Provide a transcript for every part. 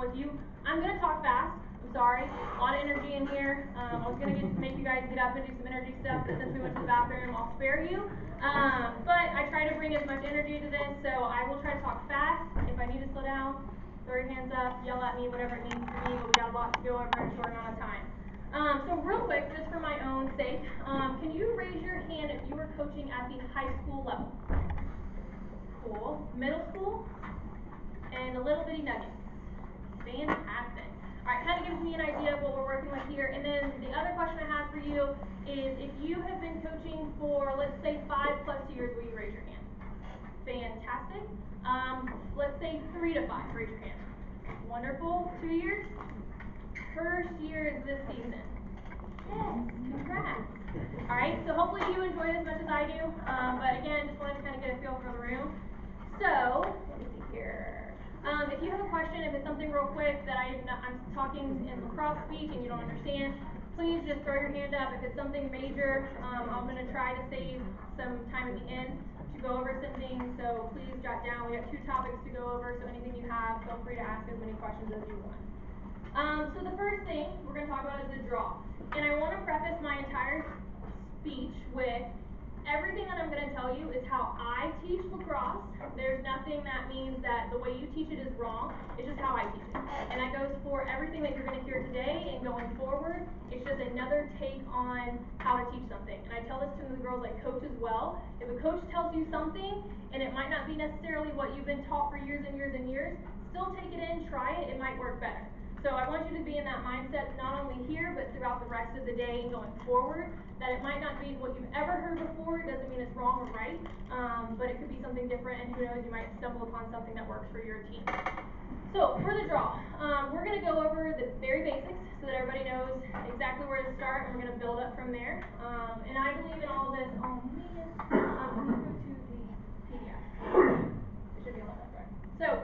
I'm gonna talk fast. I'm sorry, a lot of energy in here. I was gonna make you guys get up and do some energy stuff, but since we went to the bathroom, I'll spare you. But I try to bring as much energy to this, so I will try to talk fast. If I need to slow down, throw your hands up, yell at me, whatever it needs to be, but we got a lot to go over in a short amount of time. So real quick, just for my own sake, can you raise your hand if you were coaching at the high school level? Cool. Middle school? And a little bitty nuggets. Fantastic. Alright, kind of gives me an idea of what we're working with here. And then the other question I have for you is if you have been coaching for, let's say, 5+ years, will you raise your hand? Fantastic. Let's say 3 to 5, raise your hand. Wonderful. 2 years? First year is this season. Yes, congrats. Alright, so hopefully you enjoyed it as much as I do. But again, just wanted to kind of get a feel for the room. So, let me see here. If you have a question, if it's something real quick that I'm talking in lacrosse speak and you don't understand, please just throw your hand up. If it's something major, I'm going to try to save some time at the end to go over something. So please jot down. We have 2 topics to go over, so anything you have, feel free to ask as many questions as you want. So the first thing we're going to talk about is the draw. And I want to preface my entire speech with everything that I'm going to tell you is how I teach lacrosse. There's nothing that means that the way you teach it is wrong. It's just how I teach it. And that goes for everything that you're going to hear today and going forward. It's just another take on how to teach something. And I tell this to the girls I coach as well. If a coach tells you something and it might not be necessarily what you've been taught for years and years and years, still take it in, try it, it might work better. So I want you to be in that mindset not only here, but throughout the rest of the day and going forward, that it might not be what you've ever heard before. It doesn't mean it's wrong or right, but it could be something different, and who knows, you might stumble upon something that works for your team. So for the draw, we're going to go over the very basics so that everybody knows exactly where to start, and we're going to build up from there. And I believe in all this. Oh man, let me go to the PDF. It should be on the left, right? So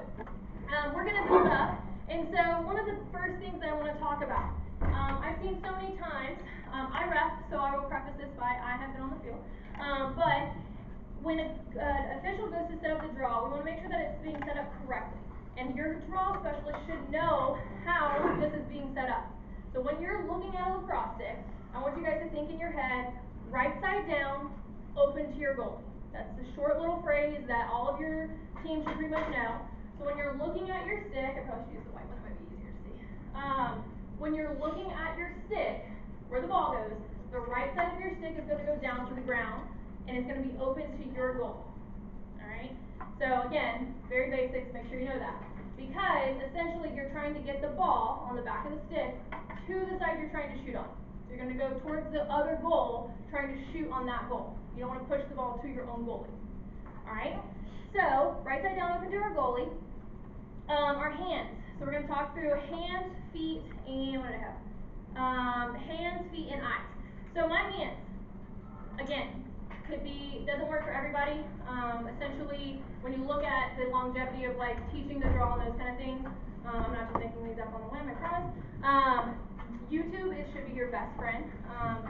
we're going to build up. And so one of the first things that I want to talk about, I've seen so many times, I ref, so I will preface this by I have been on the field, but when an official goes to set up the draw, we want to make sure that it's being set up correctly. And your draw specialist should know how this is being set up. So when you're looking at a lacrosse stick, I want you guys to think in your head, right side down, open to your goalie. That's the short little phrase that all of your teams should pretty much know. So when you're looking at your stick, I probably should use the white one, it might be easier to see. When you're looking at your stick, where the ball goes, the right side of your stick is going to go down to the ground, and it's going to be open to your goal. Alright? So again, very basics, make sure you know that. Because essentially you're trying to get the ball on the back of the stick to the side you're trying to shoot on. So you're going to go towards the other goal, trying to shoot on that goal. You don't want to push the ball to your own goalie. Alright? So, right side down open to our goalie. Our hands. So we're going to talk through hands, feet, and what did I have? Hands, feet, and eyes. So my hands, again, doesn't work for everybody. Essentially, when you look at the longevity of like teaching the draw and those kind of things, I'm not just making these up on the whim, I promise. YouTube, it should be your best friend.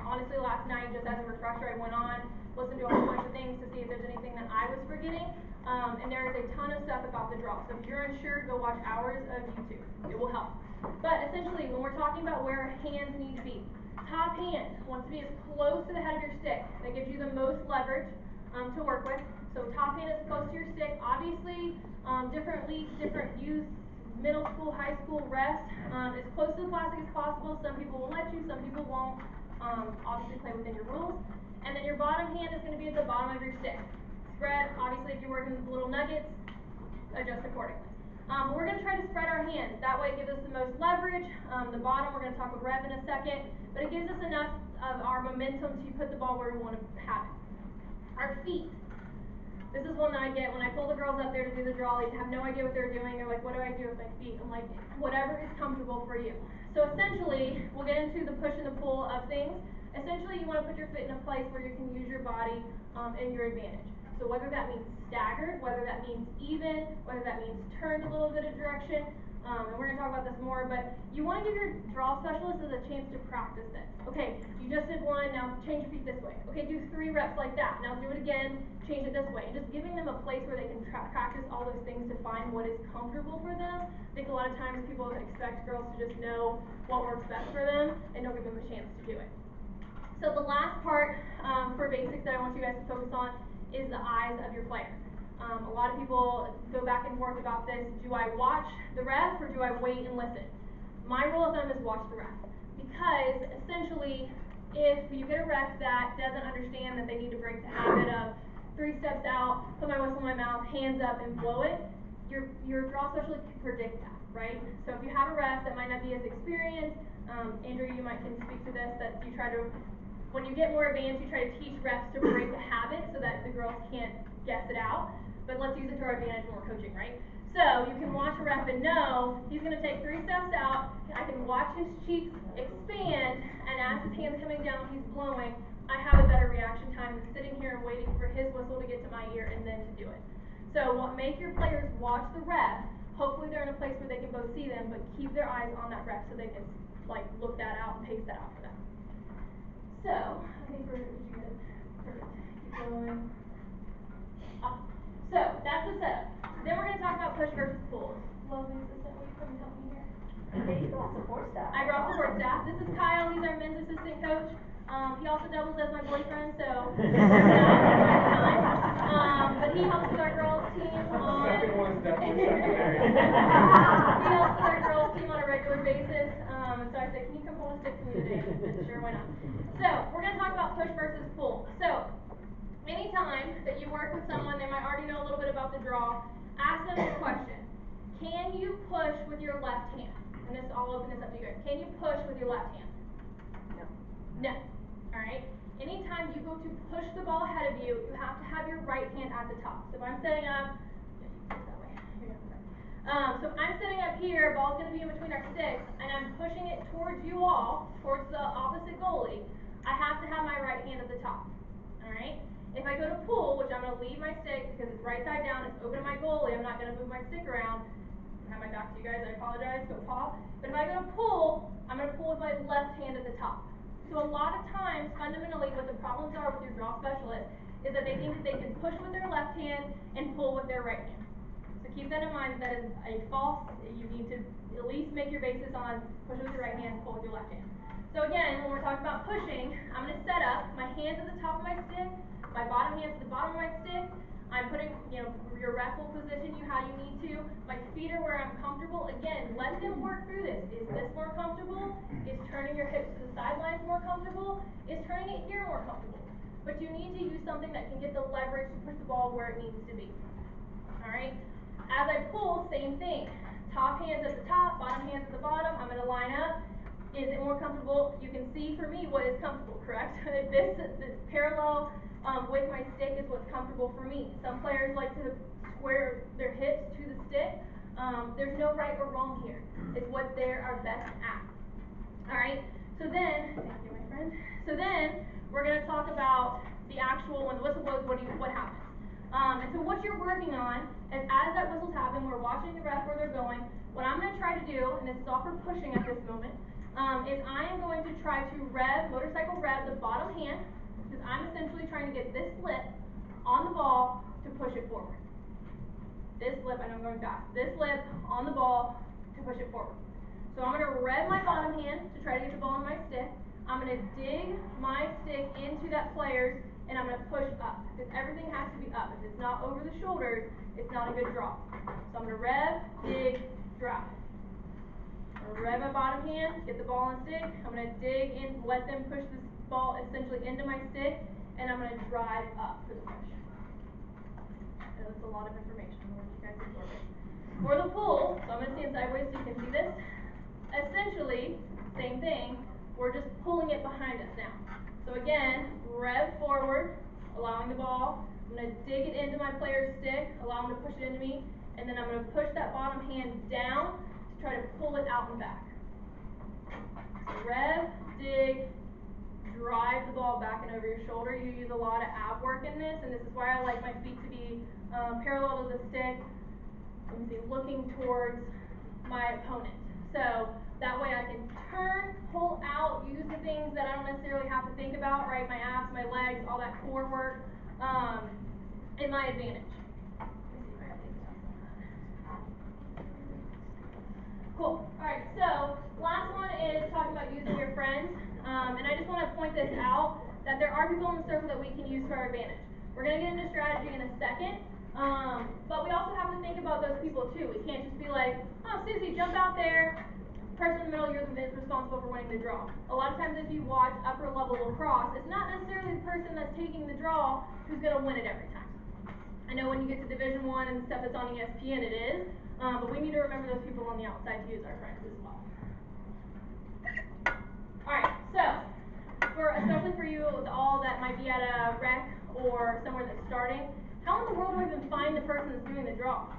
Honestly, last night, just as a refresher, I went on, listened to a whole bunch of things to see if there's anything that I was forgetting. And there is a ton of stuff about the draw. So if you're unsure, go watch hours of YouTube. It will help. But essentially, when we're talking about where our hands need to be, top hand wants to be as close to the head of your stick. That gives you the most leverage to work with. So top hand is close to your stick. Obviously, different leagues, different youth, middle school, high school, rest, as close to the plastic as possible. Some people will let you, some people won't. Obviously, play within your rules. And then your bottom hand is going to be at the bottom of your stick. Spread, obviously, if you're working with little nuggets, adjust accordingly. We're going to try to spread our hands. That way it gives us the most leverage. The bottom, we're going to talk with rev in a second, but it gives us enough of our momentum to put the ball where we want to have it. Our feet. This is one that I get when I pull the girls up there to do the draw. They have no idea what they're doing. They're like, what do I do with my feet? I'm like, whatever is comfortable for you. So essentially, we'll get into the push and the pull of things. Essentially, you want to put your foot in a place where you can use your body in your advantage. So whether that means staggered, whether that means even, whether that means turned a little bit of direction, And we're going to talk about this more, but you want to give your draw specialists a chance to practice this. Okay, you just did one, now change your feet this way. Okay, do 3 reps like that. Now do it again, change it this way. And just giving them a place where they can practice all those things to find what is comfortable for them. I think a lot of times people expect girls to just know what works best for them and don't give them a chance to do it. So the last part for basics that I want you guys to focus on is the eyes of your player. A lot of people go back and forth about this. Do I watch the ref or do I wait and listen? My rule of thumb is watch the ref. Because essentially, if you get a ref that doesn't understand that they need to break the habit of 3 steps out, put my whistle in my mouth, hands up, and blow it, your draw specialist can predict that, right? So if you have a ref that might not be as experienced, Andrew, you might can speak to this, that you try to, when you get more advanced, you try to teach refs to break the habit so that the girls can't guess it out. But let's use it to our advantage when we're coaching, right? So you can watch a ref and know he's going to take 3 steps out. I can watch his cheeks expand, and as his hand's coming down, he's blowing. I have a better reaction time than sitting here and waiting for his whistle to get to my ear and then to do it. So make your players watch the ref. Hopefully they're in a place where they can both see them, but keep their eyes on that ref so they can like look that out and pace that out for them. So I think we're good. Perfect. Keep going. Awesome. So that's the setup. Then we're going to talk about push versus pull. Lovely assistant, will you come and help me here? Okay, you brought support staff. I brought support staff. This is Kyle. He's our men's assistant coach. He also doubles as my boyfriend, so but he helps with our girls team on he helps with our girls team on a regular basis. And so I said, can you come hold a stick for me today? And I said, sure, why not? So we're going to talk about push versus pull. So anytime that you work with someone, they might already know a little bit about the draw, ask them this question. Can you push with your left hand? And this, I'll open this up to you guys. Can you push with your left hand? No. No. Alright? Anytime you go to push the ball ahead of you, you have to have your right hand at the top. So if I'm setting up, yeah, you put it that way. Here you go. So if I'm setting up here, ball's going to be in between our sticks, and I'm pushing it towards you all, towards the opposite goalie, I have to have my right hand at the top. Alright? If I go to pull, which I'm going to leave my stick because it's right side down, it's open to my goalie, I'm not going to move my stick around. I have my back to you guys, I apologize, go Paul. But if I go to pull, I'm going to pull with my left hand at the top. So a lot of times, fundamentally, what the problems are with your draw specialist is that they think that they can push with their left hand and pull with their right hand. So keep that in mind, that is a false. You need to at least make your basis on push with your right hand, pull with your left hand. So again, when we're talking about pushing, I'm going to set up my hands at the top of my stick, my bottom hands at the bottom of my stick. I'm putting, your ref will position you how you need to. My feet are where I'm comfortable. Again, let them work through this. Is this more comfortable? Is turning your hips to the sidelines more comfortable? Is turning it here more comfortable? But you need to use something that can get the leverage to push the ball where it needs to be. Alright? As I pull, same thing. Top hands at the top, bottom hands at the bottom. I'm going to line up. Is it more comfortable? You can see for me what is comfortable, correct? This parallel with my stick is what's comfortable for me. Some players like to square their hips to the stick. There's no right or wrong here. It's what they are best at. Alright, so then, thank you, my friend. So then, we're going to talk about the actual, when the whistle blows, what happens. And so what you're working on is as that whistle's happening, we're watching the ref where they're going. What I'm going to try to do, and this is all for pushing at this moment, is I am going to try to motorcycle rev the bottom hand, because I'm essentially trying to get this lip on the ball to push it forward. This lip, I know I'm going fast, this lip on the ball to push it forward. So I'm going to rev my bottom hand to try to get the ball in my stick. I'm going to dig my stick into that player's, and I'm going to push up, because everything has to be up. If it's not over the shoulders, it's not a good draw. So I'm going to rev, dig, drop. I'm going to rev my bottom hand, get the ball in stick. I'm going to dig in, let them push this ball essentially into my stick, and I'm going to drive up for the push. I know that's a lot of information. I'm going to let you guys absorb it. For the pull, so I'm going to stand sideways so you can see this. Essentially, same thing. We're just pulling it behind us now. So again, rev forward, allowing the ball. I'm going to dig it into my player's stick, allow him to push it into me, and then I'm going to push that bottom hand down to try to pull it out and back. So rev, dig, drive the ball back and over your shoulder. You use a lot of ab work in this, and this is why I like my feet to be parallel to the stick. Let me see, looking towards my opponent. So that way I can turn, pull out, use the things that I don't necessarily have to think about, right? My abs, my legs, all that core work, in my advantage. Let me see if I have any stuff on that. Cool. Alright, so last one is talking about using your friends. And I just want to point this out that there are people in the circle that we can use to our advantage. We're going to get into strategy in a second. But we also have to think about those people too. We can't just be like, oh, Susie, jump out there. Person in the middle, you're the responsible for winning the draw. A lot of times if you watch upper level lacrosse, it's not necessarily the person that's taking the draw who's going to win it every time. I know when you get to Division I and stuff that's on ESPN, it is. But we need to remember those people on the outside to use our friends as well. Alright, so, especially for you all that might be at a rec or somewhere that's starting, how in the world do I even find the person that's doing the draw?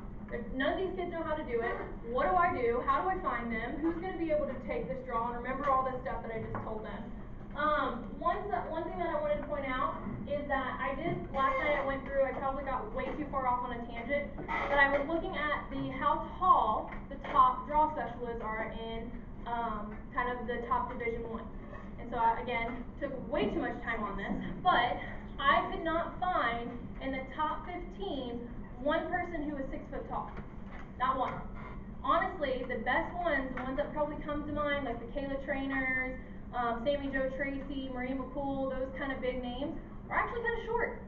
None of these kids know how to do it. What do I do? How do I find them? Who's going to be able to take this draw and remember all this stuff that I just told them? One thing that I wanted to point out is that last night I went through, I probably got way too far off on a tangent, but I was looking at how tall the top draw specialists are in kind of the top Division I. And so I, again, took way too much time on this, but I could not find in the top 15 one person who is 6 foot tall. Not one. Honestly, the best ones, the ones that probably come to mind, like the Kayla Trainers, Sammy Joe Tracy, Marie McCool, those kind of big names, are actually kind of short.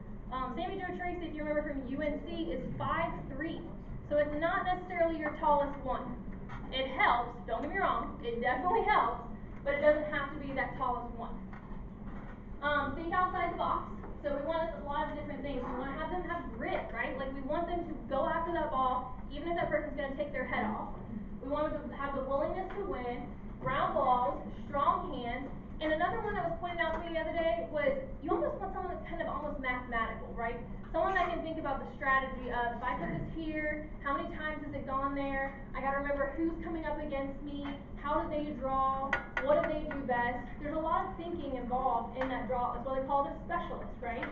Sammy Joe Tracy, if you remember from UNC, is 5'3". So it's not necessarily your tallest one. It helps, don't get me wrong, it definitely helps, but it doesn't have to be that tallest one. Think outside the box. So we want a lot of different things. We want to have them have grit, right? Like we want them to go after that ball, even if that person's going to take their head off. We want them to have the willingness to win, ground balls, strong hands. And another one that was pointed out to me the other day was you almost want someone that's kind of almost mathematical, right? Someone that can think about the strategy of if I put this here, how many times has it gone there? I got to remember who's coming up against me, how do they draw, what do they do best? There's a lot of thinking involved in that draw. That's why they call it a specialist, right?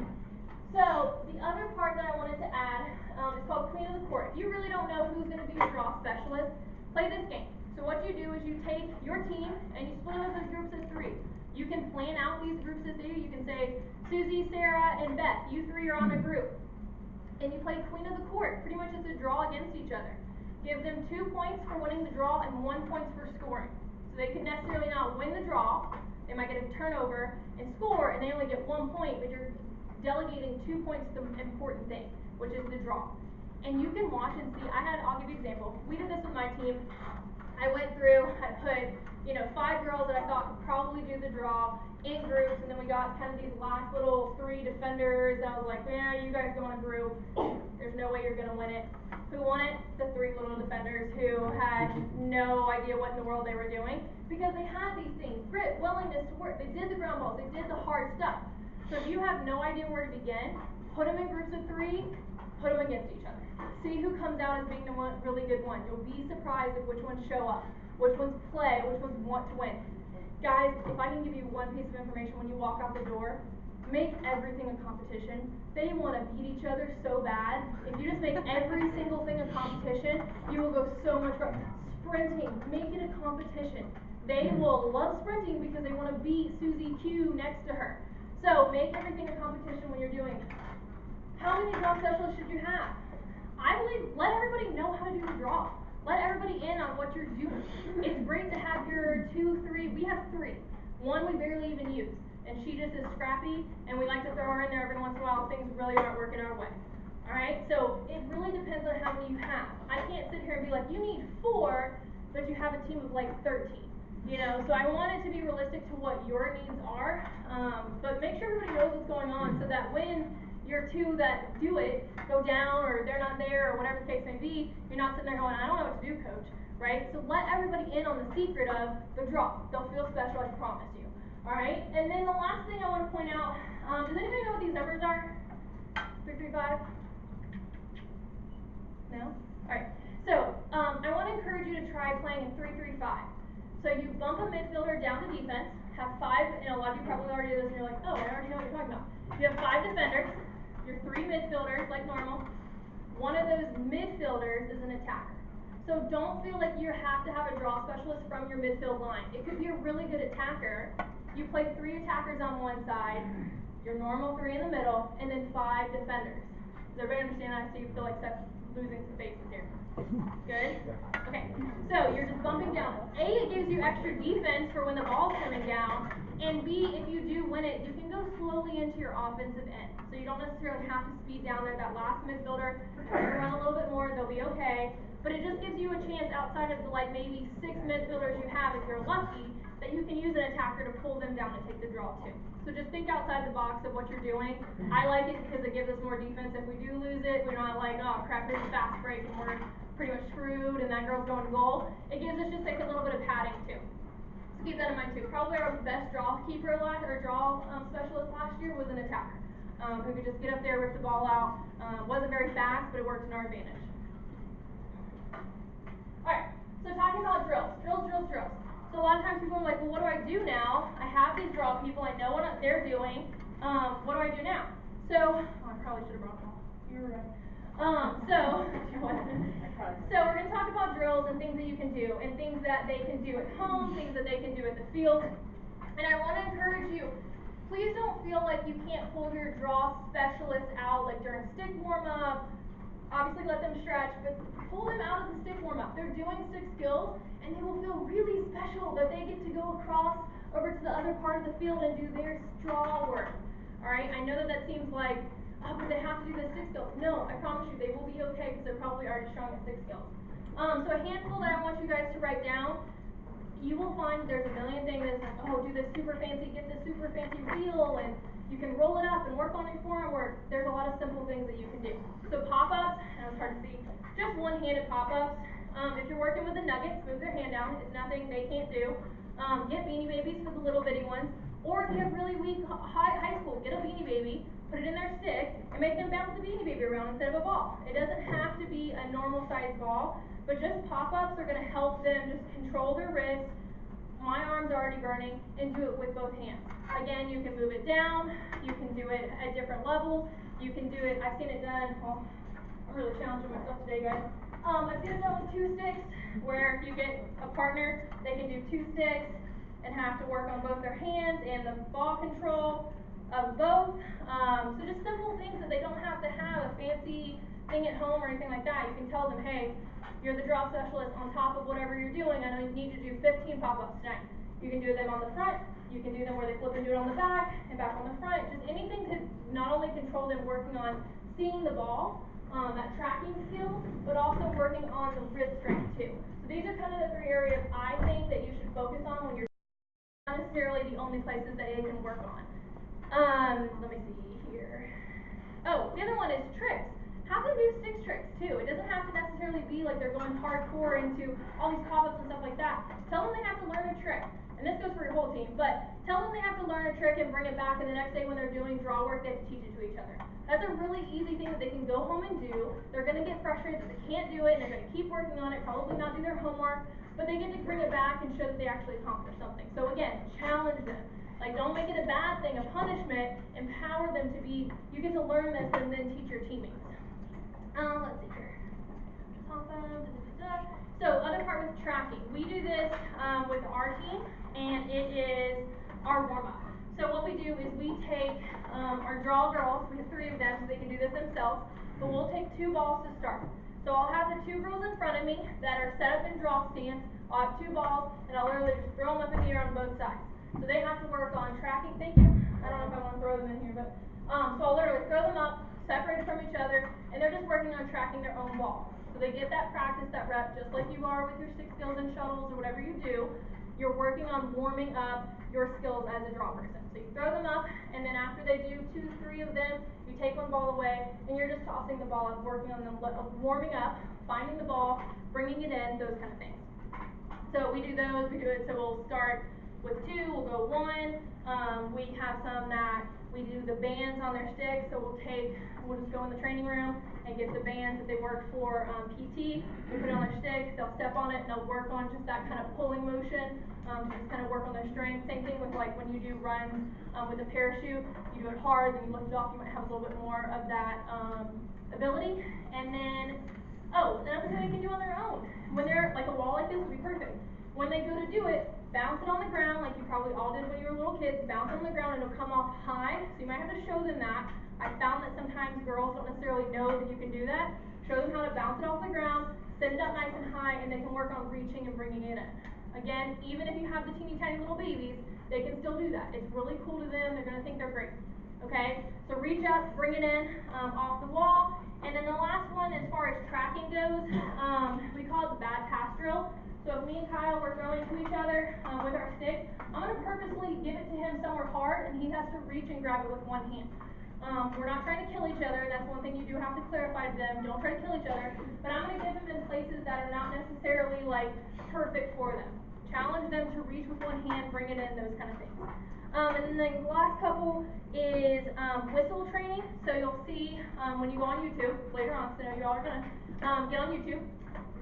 So the other part that I wanted to add is called Queen of the Court. If you really don't know who's going to be your draw specialist, play this game. So what you do is you take your team and you split up into groups of 3. You can plan out these groups of 3. You can say, Susie, Sarah, and Beth, you 3 are on a group. And you play Queen of the Court. Pretty much it's a draw against each other. Give them 2 points for winning the draw and 1 point for scoring. So they could necessarily not win the draw. They might get a turnover and score, and they only get 1 point, but you're delegating 2 points to the important thing, which is the draw. And you can watch and see. I'll give you an example. We did this with my team. I went through, I put, 5 girls that I thought could probably do the draw in groups, and then we got kind of these last little 3 defenders. I was like, yeah, you guys go in a group. There's no way you're going to win it. Who won it? The 3 little defenders who had no idea what in the world they were doing because they had these things, grit, willingness to work. They did the ground balls. They did the hard stuff. So if you have no idea where to begin, put them in groups of 3, put them against each other. See who comes out as being the really good one. You'll be surprised at which ones show up, which ones play, which ones want to win. Guys, if I can give you one piece of information when you walk out the door, make everything a competition. They want to beat each other so bad. If you just make every single thing a competition, you will go so much farther. Sprinting, make it a competition. They will love sprinting because they want to beat Susie Q next to her. So make everything a competition when you're doing this. How many draw specialists should you have? I believe let everybody know how to do the draw. Let everybody in on what you're doing. It's great to have your 2, 3. We have 3. One we barely even use. And she just is scrappy, and we like to throw her in there every once in a while if things really aren't working our way. Alright, so it really depends on how many you have. I can't sit here and be like, you need 4, but you have a team of like 13. So I want it to be realistic to what your needs are, but make sure everybody knows what's going on so that when your 2 that do it go down or they're not there or whatever the case may be, you're not sitting there going, I don't know what to do, coach, right? So let everybody in on the secret of the draw. They'll feel special, I promise you. Alright, and then the last thing I want to point out, does anybody know what these numbers are? 335? No? Alright, so I want to encourage you to try playing in 3-3-5. So you bump a midfielder down to defense, have 5, and a lot of you probably already do this and you're like, oh, I already know what you're talking about. You have 5 defenders, your 3 midfielders like normal. One of those midfielders is an attacker. So don't feel like you have to have a draw specialist from your midfield line. It could be a really good attacker. You play 3 attackers on one side, your normal 3 in the middle, and then 5 defenders. Does everybody understand that? So you feel like Seth's losing some faces here. Good? Okay. So you're just bumping down. A, it gives you extra defense for when the ball's coming down. And B, if you do win it, you can go slowly into your offensive end. So you don't necessarily have to speed down there. That last midfielder, try to run a little bit more, they'll be okay. But it just gives you a chance outside of the like maybe 6 midfielders you have if you're lucky, that you can use an attacker to pull them down and take the draw too. So just think outside the box of what you're doing. I like it because it gives us more defense. If we do lose it, we're not like, oh crap, there's a fast break and we're pretty much screwed and that girl's going to goal. It gives us just like a little bit of padding too. So keep that in mind too. Probably our best draw keeper draw specialist last year was an attacker. Who could just get up there, rip the ball out. Wasn't very fast, but it worked in our advantage. Alright, so talking about drills. So a lot of times people are like, well, what do I do now? I have these draw people, I know what they're doing. What do I do now? So, I probably should have brought them all. You were right. So we're going to talk about drills and things that you can do, and things that they can do at home, things that they can do at the field. And I want to encourage you, please don't feel like you can't pull your draw specialist out, like during stick warm-up. Obviously let them stretch, but pull them out of the stick warm-up. They're doing stick skills, and they will feel really special that they get to go across over to the other part of the field and do their draw work. Alright, I know that seems like, oh, but they have to do the stick skills. No, I promise you, they will be okay because they're probably already strong at stick skills. So a handful that I want you guys to write down. You will find there's a million things that's like, oh, do this super fancy, get this super fancy reel, and you can roll it up and work on your forearm work. There's a lot of simple things that you can do. So pop-ups, and it's hard to see, just one-handed pop-ups. If you're working with the nuggets, move their hand down. It's nothing they can't do. Get beanie babies for the little bitty ones. Or if you have really weak high school, get a beanie baby, put it in their stick, and make them bounce the beanie baby around instead of a ball. It doesn't have to be a normal sized ball, but just pop-ups are going to help them just control their wrist. My arm's already burning, and do it with both hands. Again, you can move it down, you can do it at different levels, you can do it, I've seen it done, well, I'm really challenging myself today, guys. I've seen it done with 2 sticks, where if you get a partner, they can do 2 sticks, and have to work on both their hands and the ball control of both. So just simple things that they don't have to have a fancy thing at home or anything like that. You can tell them, hey, you're the draw specialist on top of whatever you're doing. I know you need to do 15 pop-ups tonight. You can do them on the front, you can do them where they flip and do it on the back, and back on the front. Just anything to not only control them working on seeing the ball, that tracking skill, but also working on the wrist strength too. So these are kind of the 3 areas I think that you should focus on when you're not necessarily the only places that they can work on. Let me see here. Oh, the other one is tricks. Have them do stick tricks too. It doesn't have to necessarily be like they're going hardcore into all these pop-ups and stuff like that. Tell them they have to learn a trick. And this goes for your whole team, but tell them they have to learn a trick and bring it back, and the next day when they're doing draw work, they have to teach it to each other. That's a really easy thing that they can go home and do. They're going to get frustrated that they can't do it, and they're going to keep working on it, probably not do their homework, but they get to bring it back and show that they actually accomplished something. So again, challenge them. Like, don't make it a bad thing, a punishment. Empower them to be, you get to learn this and then teach your teammates. Let's see here. So, other part with tracking. We do this with our team, and it is our warm-up. So what we do is we take our draw girls, we have 3 of them, so they can do this themselves, but we'll take 2 balls to start. So I'll have the 2 girls in front of me that are set up in draw stance. I'll have 2 balls, and I'll literally just throw them up in the air on both sides. So they have to work on tracking. Thank you. I don't know if I want to throw them in here, but so I'll literally throw them up, separated from each other, and they're just working on tracking their own ball. So they get that practice, that rep, just like you are with your stick skills and shuttles or whatever you do. You're working on warming up your skills as a draw person. So you throw them up, and then after they do 2, 3 of them, you take 1 ball away, and you're just tossing the ball up, working on them, warming up, finding the ball, bringing it in, those kind of things. So we do those, we do it, so we'll start with 2, we'll go 1, we have some that we do the bands on their sticks, so we'll just go in the training room and get the bands that they work for PT, we put it on their sticks, they'll step on it, and they'll work on just that kind of pulling motion, to just kind of work on their strength. Same thing with like when you do runs with a parachute, you do it hard, then you lift it off, you might have a little bit more of that ability. And then Oh, another thing they can do on their own. When they're, like a wall like this would be perfect. When they go to do it, bounce it on the ground like you probably all did when you were little kids, bounce it on the ground and it'll come off high, so you might have to show them that. I found that sometimes girls don't necessarily know that you can do that. Show them how to bounce it off the ground, send it up nice and high, and they can work on reaching and bringing it in. Again, even if you have the teeny tiny little babies, they can still do that. It's really cool to them, they're gonna think they're great. Okay, so reach up, bring it in, off the wall. And then the last one, as far as tracking goes, we call it the bad pass drill. So if me and Kyle were throwing to each other with our stick, I'm going to purposely give it to him somewhere hard, and he has to reach and grab it with one hand. We're not trying to kill each other. That's one thing you do have to clarify to them. Don't try to kill each other. But I'm going to give them in places that are not necessarily like perfect for them. Challenge them to reach with one hand, bring it in, those kind of things. And then the last couple is whistle training. So you'll see when you go on YouTube later on, so you all are going to get on YouTube.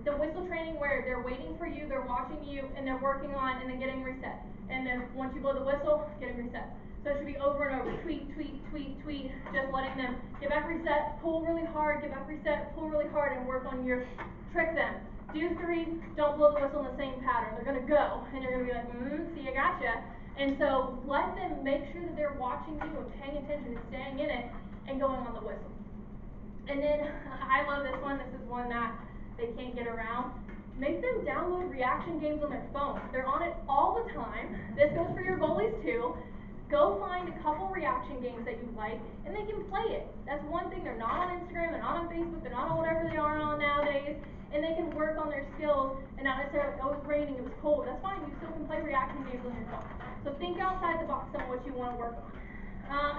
The whistle training where they're waiting for you, they're watching you, and they're working on and then getting reset. And then once you blow the whistle, getting reset. So it should be over and over, tweet, tweet, tweet, tweet, just letting them get back reset, pull really hard, get back reset, pull really hard, and work on your, trick them. Do 3, don't blow the whistle in the same pattern. They're going to go, and you're going to be like, see, I gotcha. And so let them make sure that they're watching you and paying attention and staying in it and going on the whistle. And then, I love this one. This is one that they can't get around. Make them download reaction games on their phone. They're on it all the time. This goes for your goalies too. Go find a couple reaction games that you like, and they can play it. That's one thing. They're not on Instagram, they're not on Facebook, they're not on whatever they are on nowadays, and they can work on their skills and not necessarily, oh, it's raining, it was cold. That's fine. You still can play reaction games on your phone. So think outside the box on what you want to work on.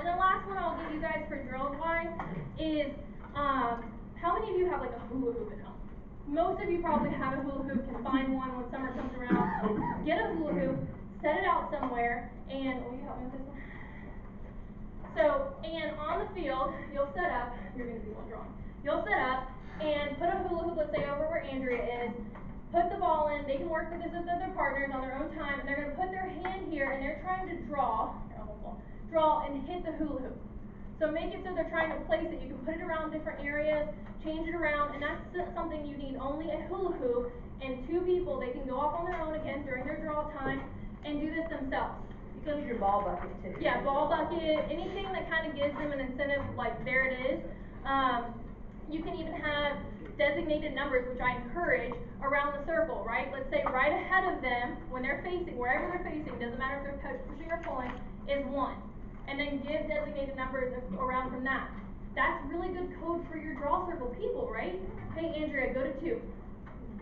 And the last one I'll give you guys for drills-wise is, how many of you have like a hula hoop at home? Most of you probably have a hula hoop, can find one when summer comes around. Get a hula hoop, set it out somewhere, and will you help me with this one? So, and on the field, you'll set up, you're going to do one drawing. You'll set up and put a hula hoop, let's say over where Andrea is, put the ball in, they can work with this with their partners on their own time, and they're going to put their hand here, and they're trying to draw and hit the hula hoop. So make it so they're trying to place it. You can put it around different areas, change it around, and that's something you need only a hula hoop and 2 people. They can go off on their own again during their draw time and do this themselves. You can use your ball bucket too. Yeah, ball bucket, anything that kind of gives them an incentive, like there it is. You can even have designated numbers, which I encourage, around the circle, right? Let's say right ahead of them, when they're facing, wherever they're facing, doesn't matter if they're pushing or pulling, is 1. And then give designated numbers around from that. That's really good code for your draw circle people, right? Hey, Andrea, go to 2.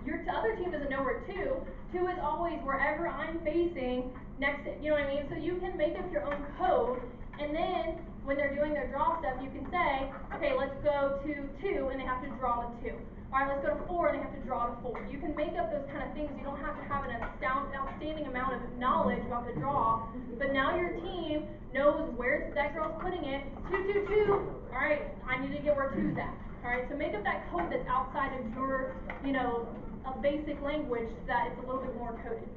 Your other team doesn't know where 2. 2 is always wherever I'm facing next to it. You know what I mean? So you can make up your own code, and then when they're doing their draw stuff, you can say, okay, let's go to 2, and they have to draw to 2. All right, let's go to 4, and they have to draw to 4. You can make up those kind of things. You don't have to have an outstanding amount of knowledge about the draw, but now your team knows where that girl's putting it. 2, 2, 2. All right, I need to get where 2's at. All right, so make up that code that's outside of your, a basic language that it's a little bit more coded.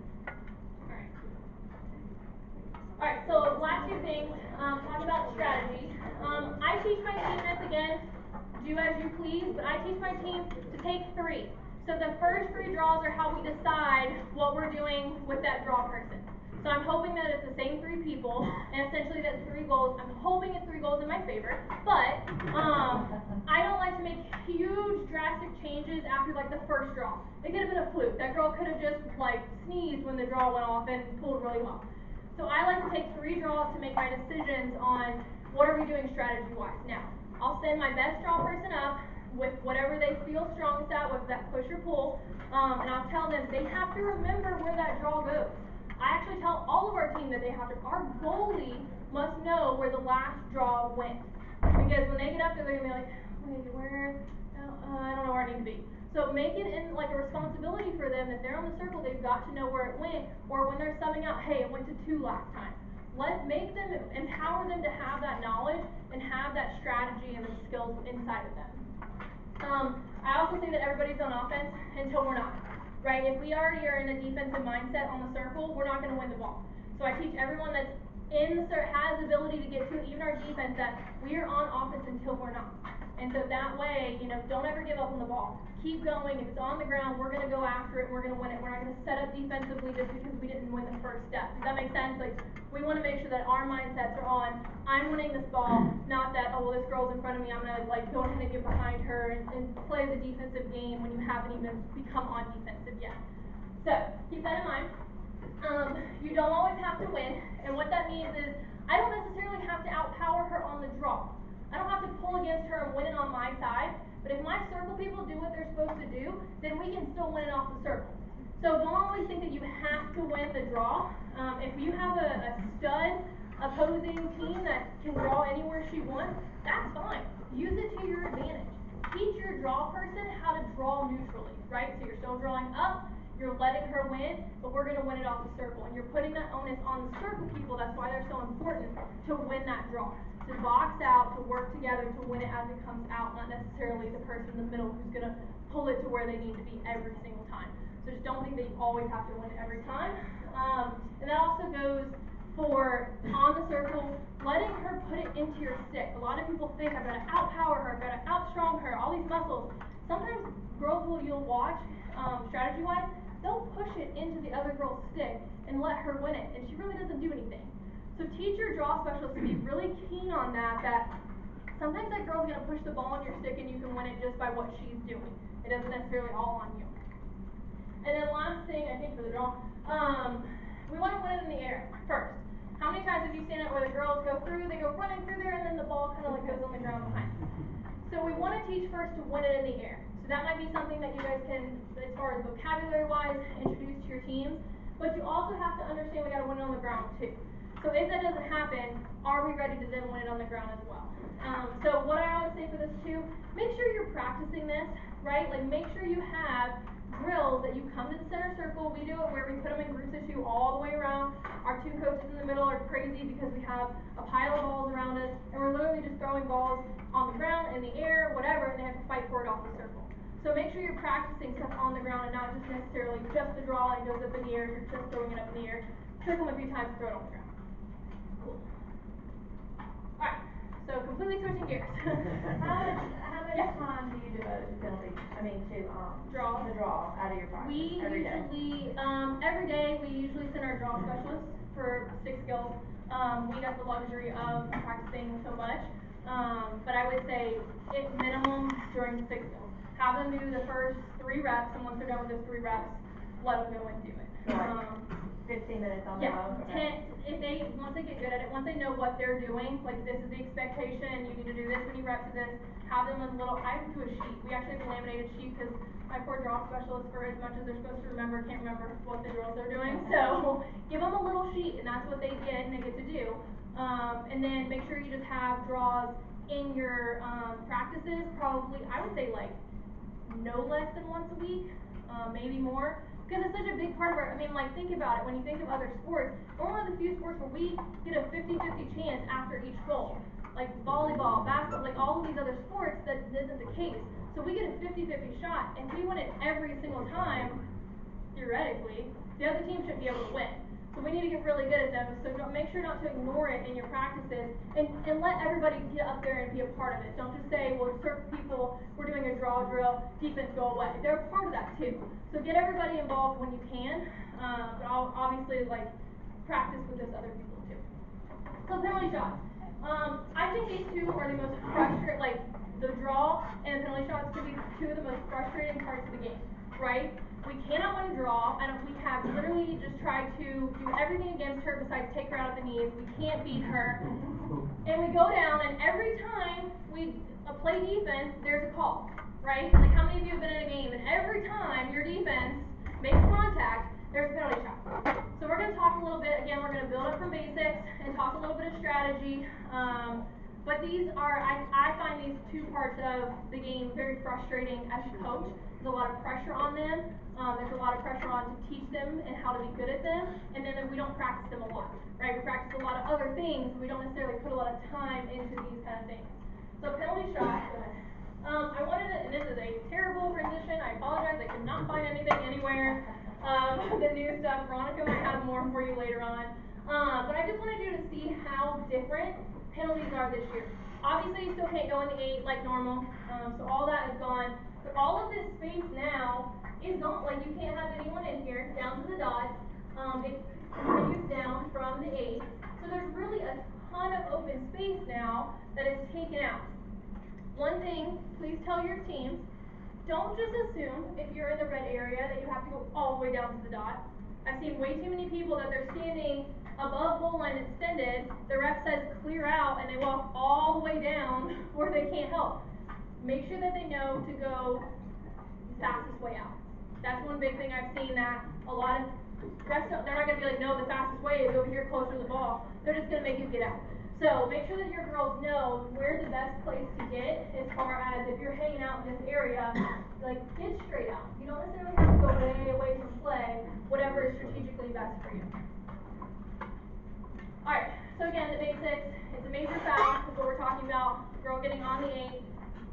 All right, so last 2 things, talking about strategy. I teach my team this again, do as you please, but I teach my team to take 3. So the first 3 draws are how we decide what we're doing with that draw person. So I'm hoping that it's the same 3 people, and essentially that's 3 goals. I'm hoping it's 3 goals in my favor, but I don't like to make huge drastic changes after like the first draw. It could have been a fluke. That girl could have just like sneezed when the draw went off and pulled really well. So I like to take 3 draws to make my decisions on what are we doing strategy-wise. Now, I'll send my best draw person up with whatever they feel strongest at, whether that push or pull, and I'll tell them they have to remember where that draw goes. I actually tell all of our team that they have to, our goalie must know where the last draw went. Because when they get up there, they're going to be like, wait, where, I don't know where I need to be. So make it in like a responsibility for them that they're on the circle, they've got to know where it went, or when they're subbing out, hey, it went to 2 last time. Make them, empower them to have that knowledge and have that strategy and the skills inside of them. I also say that everybody's on offense until we're not, right? If we already are in a defensive mindset on the circle, we're not going to win the ball. So I teach everyone that's in the has the ability to get to it, even our defense, that we are on offense until we're not. And so that way, you know, don't ever give up on the ball. Keep going. If it's on the ground, we're going to go after it. We're going to win it. We're not going to set up defensively just because we didn't win the first step. Does that make sense? Like, we want to make sure that our mindsets are on, I'm winning this ball, not that, oh, well, this girl's in front of me, I'm going to, like, go ahead and get behind her and play the defensive game when you haven't even become on defensive yet. So, keep that in mind. You don't always have to win, and what that means is I don't necessarily have to outpower her on the draw. I don't have to pull against her and win it on my side, but if my circle people do what they're supposed to do, then we can still win it off the circle. So don't always think that you have to win the draw. If you have a stud opposing team that can draw anywhere she wants, that's fine. Use it to your advantage. Teach your draw person how to draw neutrally, right? So you're still drawing up, you're letting her win, but we're going to win it off the circle. And you're putting that onus on the circle people. That's why they're so important to win that draw. To box out, to work together, to win it as it comes out, not necessarily the person in the middle who's going to pull it to where they need to be every single time. So just don't think that you always have to win it every time. And that also goes for on the circle, letting her put it into your stick. A lot of people think I've got to outpower her, I've got to outstrong her, all these muscles. Sometimes girls you'll watch, strategy-wise, they'll push it into the other girl's stick and let her win it, and she really doesn't do anything. So teach your draw specialist to be really keen on that sometimes that girl's going to push the ball in your stick and you can win it just by what she's doing. It doesn't necessarily all on you. And then last thing, I think for the draw, we want to win it in the air first. How many times have you seen it where the girls go through, they go running through there, and then the ball kind of like goes on the ground behind? So we want to teach first to win it in the air. So that might be something that you guys can, as far as vocabulary-wise, introduce to your teams. But you also have to understand we got to win it on the ground too. So if that doesn't happen, are we ready to then win it on the ground as well? So what I always say for this too, make sure you're practicing this, right? Like make sure you have drills that you come to the center circle. We do it where we put them in groups of 2 all the way around. Our 2 coaches in the middle are crazy because we have a pile of balls around us, and we're literally just throwing balls on the ground, in the air, whatever, and they have to fight for it off the circle. So make sure you're practicing stuff on the ground and not just necessarily just the draw line goes up in the air, you're just throwing it up in the air. Trick them a few times, throw it on the ground. Cool. Alright, so completely switching gears. How much time do you devote to penalty? To draw. The draw out of your practice Every day we usually send our draw specialists for 6 skills. We got the luxury of practicing so much. But I would say at minimum during 6 skills. Have them do the first 3 reps, and once they're done with those 3 reps, let them go and do it. 15 minutes on their own? Okay. Once they get good at it, once they know what they're doing, like this is the expectation, you need to do this many reps of this, have them I do a sheet. We actually have a laminated sheet because my poor draw specialists, for as much as they're supposed to remember, can't remember what the drills they're doing. So give them a little sheet, and that's what they get and they get to do. And then make sure you just have draws in your practices, probably, I would say like no less than once a week, maybe more. Because it's such a big part of think about it, when you think of other sports, we're one of the few sports where we get a 50-50 chance after each goal. Like volleyball, basketball, like all of these other sports, that isn't the case. So we get a 50-50 shot, and if we win it every single time, theoretically, the other team should be able to win. So we need to get really good at those, so make sure not to ignore it in your practices, and let everybody get up there and be a part of it. Don't just say, well, certain people, we're doing a draw drill, defense go away. They're a part of that too. So get everybody involved when you can, but obviously, practice with those other people too. So penalty shots. I think these 2 are the most frustrating, the draw and the penalty shots could be 2 of the most frustrating parts of the game, right? We cannot win a draw, and we have literally just tried to do everything against her besides take her out of the knees. We can't beat her. And we go down, and every time we play defense, there's a call, right? Like, how many of you have been in a game, and every time your defense makes contact, there's a penalty shot. So we're going to talk a little bit, again, we're going to build up from basics and talk a little bit of strategy. But these are, I find these 2 parts of the game very frustrating as a coach. There's a lot of pressure on them. There's a lot of pressure on to teach them and how to be good at them. And then we don't practice them a lot, right? We practice a lot of other things. We don't necessarily put a lot of time into these kind of things. So penalty shot. I wanted to, and this is a terrible transition. I apologize. I could not find anything anywhere. The new stuff. Veronica might have more for you later on. But I just wanted you to see how different penalties are this year. Obviously, you still can't go in the 8 like normal, so all that is gone. But all of this space now is gone. Like, you can't have anyone in here down to the dots. It continues down from the 8. So there's really a ton of open space now that is taken out. One thing, please tell your teams, don't just assume if you're in the red area that you have to go all the way down to the dot. I've seen way too many people that they're standing above goal line extended, the ref says clear out, and they walk all the way down where they can't help. Make sure that they know to go the fastest way out. That's one big thing I've seen, that a lot of refs they're not going to be like, no, the fastest way is over here closer to the ball. They're just going to make you get out. So make sure that your girls know where the best place to get, as far as if you're hanging out in this area, like, get straight out. You don't necessarily have to go way away from play, whatever is strategically best for you. Alright, so again, the basics, it's a major foul, is what we're talking about, girl getting on the 8,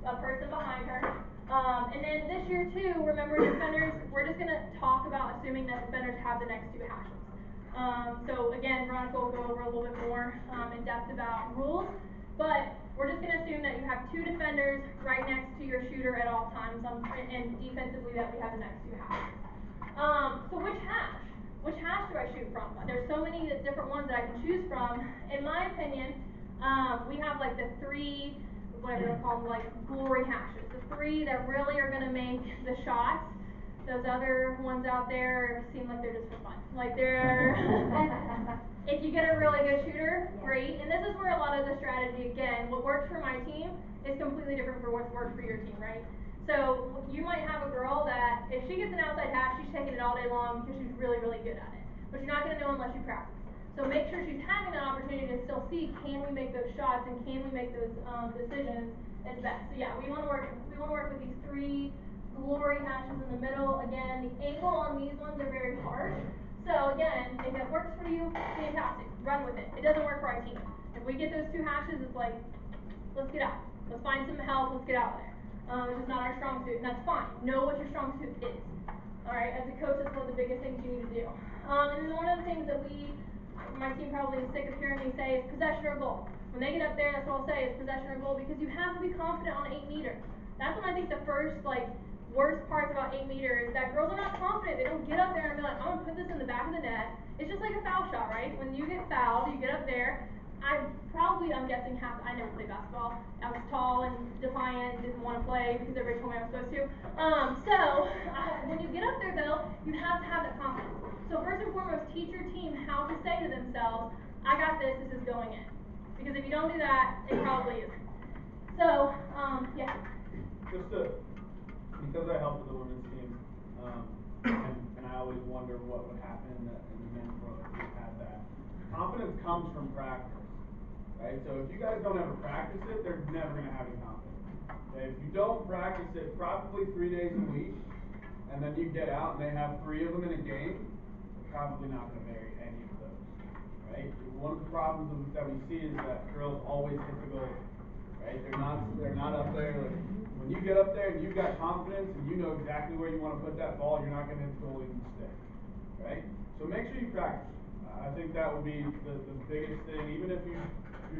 a person behind her. And then this year too, remember defenders, we're just going to talk about assuming that defenders have the next 2 hashes. So again, Veronica will go over a little bit more in depth about rules, but we're just going to assume that you have 2 defenders right next to your shooter at all times, and defensively that we have the next 2 hashes. So which hash? Which hash do I shoot from? There's so many different ones that I can choose from. In my opinion, we have like the 3, whatever you want to call them, like glory hashes. The 3 that really are going to make the shots. Those other ones out there seem like they're just for fun. Like they're, if you get a really good shooter, great. And this is where a lot of the strategy, again, what works for my team is completely different for what works for your team, right? So you might have a girl that if she gets an outside hash, she's taking it all day long because she's really, really good at it. But you're not going to know unless you practice. So make sure she's having that opportunity to still see, can we make those shots and can we make those decisions as best. So yeah, we want to work with these 3 glory hashes in the middle. Again, the angle on these ones are very harsh. So again, if it works for you, fantastic. Run with it. It doesn't work for our team. If we get those 2 hashes, it's like, let's get out. Let's find some help. Let's get out of there. It's just not our strong suit, and that's fine. Know what your strong suit is. Alright, as a coach, that's one of the biggest things you need to do. And then one of the things that my team probably is sick of hearing me say is possession or goal. When they get up there, that's what I'll say is possession or goal, because you have to be confident on 8 meter. That's when I think the first, worst parts about 8 meter is that girls are not confident. They don't get up there and be like, I'm going to put this in the back of the net. It's just like a foul shot, right? When you get fouled, you get up there. I'm guessing I never played basketball. I was tall and defiant and didn't want to play because everybody told me I was supposed to. When you get up there though, you have to have that confidence. So first and foremost, teach your team how to say to themselves, I got this is going in. Because if you don't do that, it probably isn't. So, yeah. Because I helped with the women's team, and I always wonder what would happen in the men's world if we had that. Confidence comes from practice. Right? So if you guys don't ever practice it, they're never going to have any confidence. Okay? If you don't practice it probably 3 days a week, and then you get out and they have 3 of them in a game, they're probably not going to vary any of those. Right? One of the problems that we see is that girls always hit the goal. Right? They're not up there. Like, when you get up there and you've got confidence and you know exactly where you want to put that ball, you're not going to hit the goal even stick. Right? So make sure you practice. I think that would be the biggest thing. Even if you're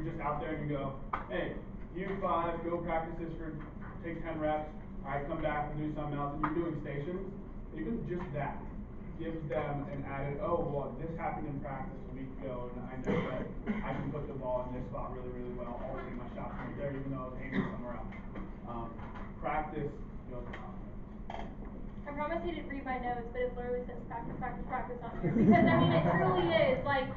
just out there and you go, hey, you 5, go practice this take 10 reps, all right, come back and do something else, and you're doing stations, even just that gives them an added, oh, well, this happened in practice a week ago, and I know that I can put the ball in this spot really, really well. I'll take my shots right there, even though I was aiming somewhere else. Practice builds confidence. I promise you didn't read my notes, but it literally says practice, practice, practice on here. Because, I mean, it truly is. Like,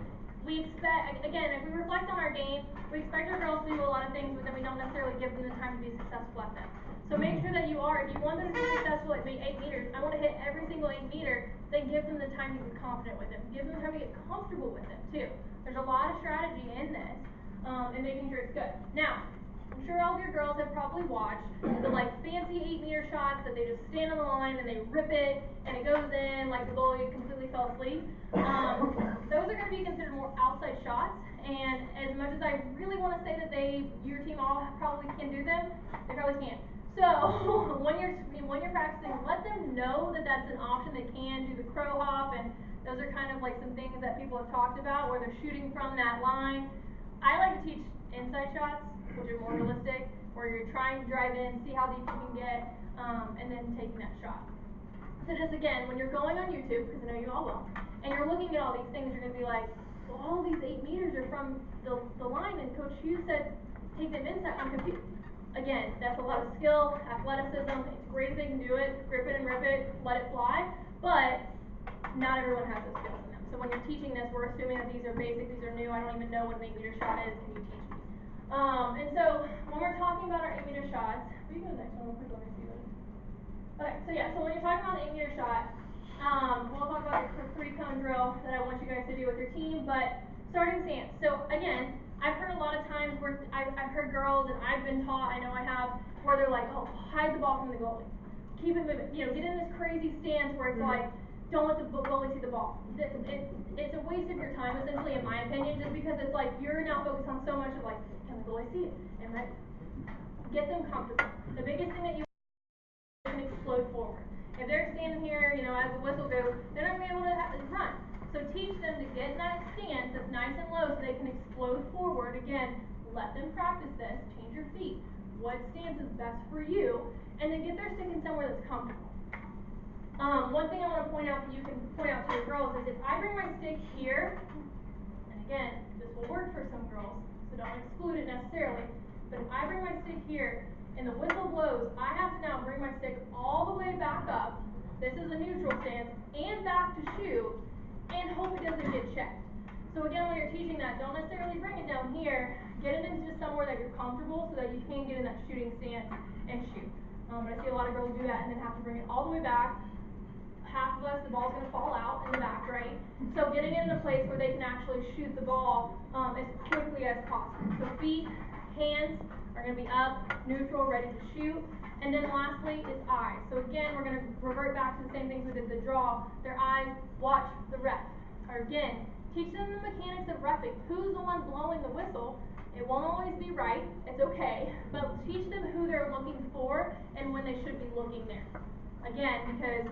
we expect, again, if we reflect on our game, we expect our girls to do a lot of things, but then we don't necessarily give them the time to be successful at them. So make sure that you are, if you want them to be successful at 8 meters, I want to hit every single 8 meter, then give them the time to get confident with them. Give them the time to get comfortable with them, too. There's a lot of strategy in this, and making sure it's good. Now, I'm sure all of your girls have probably watched the fancy 8 meter shots that they just stand on the line and they rip it and it goes in like the goalie completely fell asleep. Those are going to be considered more outside shots, and as much as I really want to say that your team all probably can do them, they probably can't. So when you're practicing, let them know that that's an option. They can do the crow hop, and those are kind of like some things that people have talked about where they're shooting from that line. I like to teach inside shots, which are more realistic, where you're trying to drive in, see how deep you can get, and then taking that shot. So just again, when you're going on YouTube, because I know you all will, and you're looking at all these things, you're gonna be like, well, all these 8 meters are from the line, and Coach Hughes said take them inside. I'm confused. Again, that's a lot of skill, athleticism. It's great if they can do it, grip it and rip it, let it fly, but not everyone has those skills in them. So when you're teaching this, we're assuming that these are basic, these are new. I don't even know what an 8-meter shot is. Can you teach me? And so when we're talking about our 8-meter shots, will you go to the next one real quick? Let me see those. Okay, so yeah, so when you're talking about an 8-meter shot, we'll talk about the 3-cone drill that I want you guys to do with your team, but starting stance. So again, I've heard a lot of times where I've heard girls, and I've been taught, I know I have, where they're like, oh, hide the ball from the goalie. Keep it moving. You know, get in this crazy stance where it's like, don't let the goalie see the ball. It's a waste of your time, essentially, in my opinion, just because it's like, you're now focused on so much of like, can the goalie see it? Get them comfortable. The biggest thing that you can explode forward. If they're standing here, you know, as the whistle goes, they're not going to be able to run. So teach them to get in that stance that's nice and low so they can explode forward. Again, let them practice this. Change your feet. What stance is best for you? And then get their stick in somewhere that's comfortable. One thing I want to point out that you can point out to your girls is if I bring my stick here, and again, this will work for some girls, so don't exclude it necessarily, but if I bring my stick here and the whistle blows, I have to now bring my stick all the way back up, this is a neutral stance, and back to shoot, and hope it doesn't get checked. So again, when you're teaching that, don't necessarily bring it down here, get it into somewhere that you're comfortable so that you can get in that shooting stance and shoot. But I see a lot of girls do that and then have to bring it all the way back. Half of us, the ball's going to fall out in the back, right? So getting it in a place where they can actually shoot the ball as quickly as possible. So feet, hands are going to be up, neutral, ready to shoot. And then lastly is eyes. So again, we're going to revert back to the same things we did the draw. Their eyes, watch the ref. Or again, teach them the mechanics of reffing. Who's the one blowing the whistle? It won't always be right. It's okay. But teach them who they're looking for and when they should be looking there. Again, because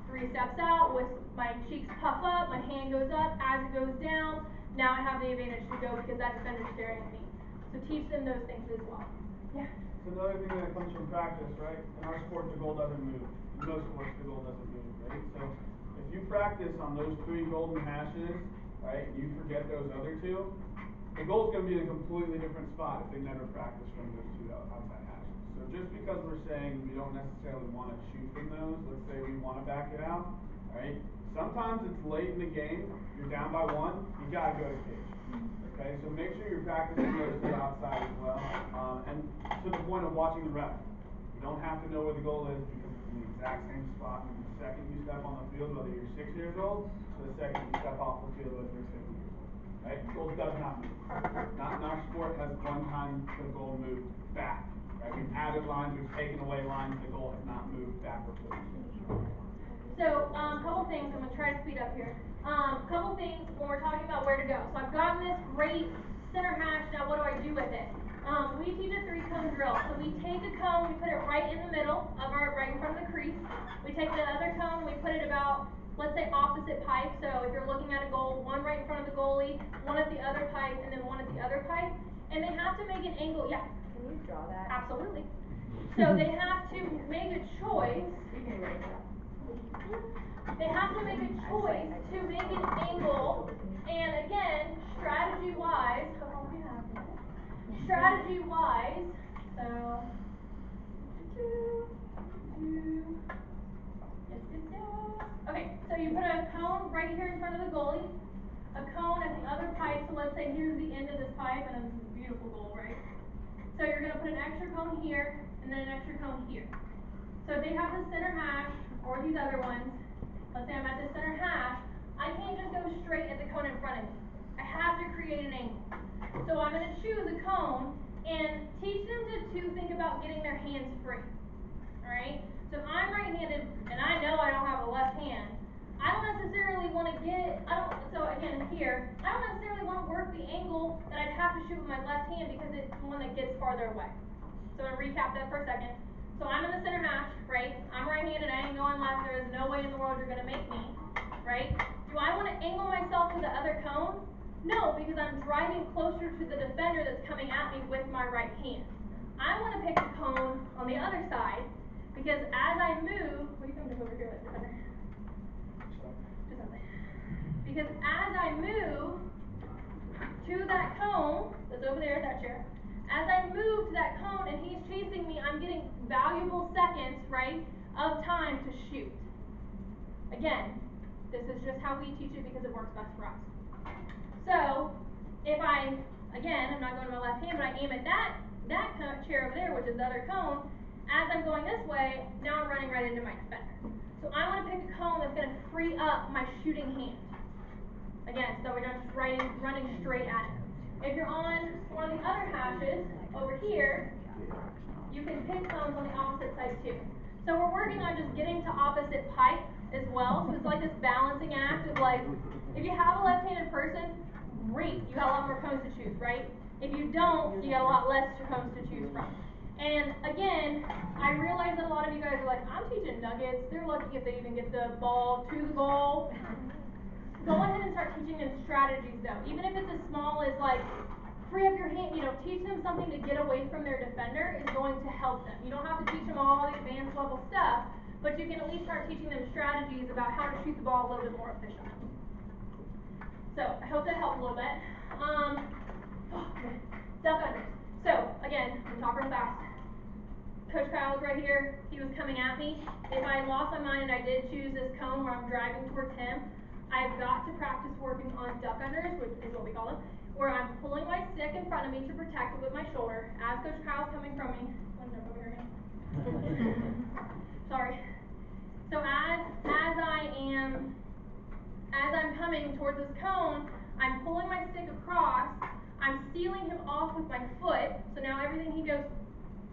3 steps out, with my cheeks puff up, my hand goes up, as it goes down, now I have the advantage to go because that defender's staring at me. So teach them those things as well. Yeah? It's another thing that comes from practice, right? In our sport, the goal doesn't move. In most sports, the goal doesn't move, right? So if you practice on those 3 golden hashes, right, you forget those other 2, the goal's going to be in a completely different spot if they never practice from those 2 outside hashes. So just because we're saying we don't necessarily want to shoot from those, let's say we want to back it out, right? Sometimes it's late in the game, you're down by 1, you got to go to cage. Okay, so make sure you're practicing those outside as well. And to the point of watching the ref, you don't have to know where the goal is because it's in the exact same spot. And the second you step on the field, whether you're 6 years old, or the second you step off the field, whether you're 50 years old. Right? The goal does not move. Not in our sport has one time the goal moved back. Right? We've added lines, we've taken away lines, the goal has not moved backwards. So, couple things, I'm going to try to speed up here. Couple things when we're talking about where to go. So I've gotten this great center hash, now what do I do with it? We teach a 3-cone drill. So we take a cone, we put it right in the middle of right in front of the crease. We take the other cone, we put it about, let's say opposite pipe. So if you're looking at a goal, one right in front of the goalie, one at the other pipe, and then one at the other pipe. And they have to make an angle, yeah. Can you draw that? Absolutely. So they have to make a choice. You can write that. They have to make a choice to make an angle, and again, strategy-wise, so, okay, so you put a cone right here in front of the goalie, a cone at the other pipe, so let's say here's the end of this pipe, and this is a beautiful goal, right? So you're going to put an extra cone here, and then an extra cone here. So if they have the center hash, or these other ones, let's say I'm at the center hash, I can't just go straight at the cone in front of me. I have to create an angle. So I'm going to choose a cone and teach them to think about getting their hands free. Alright? So if I'm right-handed, and I know I don't have a left hand, I don't necessarily want to so again here, I don't necessarily want to work the angle that I'd have to shoot with my left hand because it's the one that gets farther away. So I'm going to recap that for a second. So I'm in the center hash, right? I'm right-handed, I ain't going left, there is no way in the world you're going to make me, right? Do I want to angle myself to the other cone? No, because I'm driving closer to the defender that's coming at me with my right hand. I want to pick the cone on the other side, because as I move, will you come over here with the defender? Just up there. Because as I move to that cone that's over there, that chair, as I move to that cone and he's chasing me, I'm getting valuable seconds, right, of time to shoot. Again, this is just how we teach it because it works best for us. So, if I'm not going to my left hand, but I aim at that chair over there, which is the other cone, as I'm going this way, now I'm running right into my defender. So I want to pick a cone that's going to free up my shooting hand. Again, so we're not just running straight at it. If you're on one of the other hashes over here, you can pick cones on the opposite side too. So we're working on just getting to opposite pipe as well. So it's like this balancing act of like, if you have a left-handed person, great, you got a lot more cones to choose, right? If you don't, you got a lot less cones to choose from. And again, I realize that a lot of you guys are like, I'm teaching nuggets. They're lucky if they even get the ball to the goal. Go ahead and start teaching them strategies though. Even if it's as small as like, free up your hand, teach them something to get away from their defender is going to help them. You don't have to teach them all the advanced level stuff, but you can at least start teaching them strategies about how to shoot the ball a little bit more efficiently. So, I hope that helped a little bit. Duck unders. So, again, I'm talking real fast. Coach Kyle was right here. He was coming at me. If I lost my mind and I did choose this cone where I'm driving towards him, I've got to practice working on duck unders, which is what we call them, where I'm pulling my stick in front of me to protect it with my shoulder as Coach Kyle's coming from me. One jump over here again. Sorry. So as I'm coming towards this cone, I'm pulling my stick across, I'm sealing him off with my foot, so now everything he goes,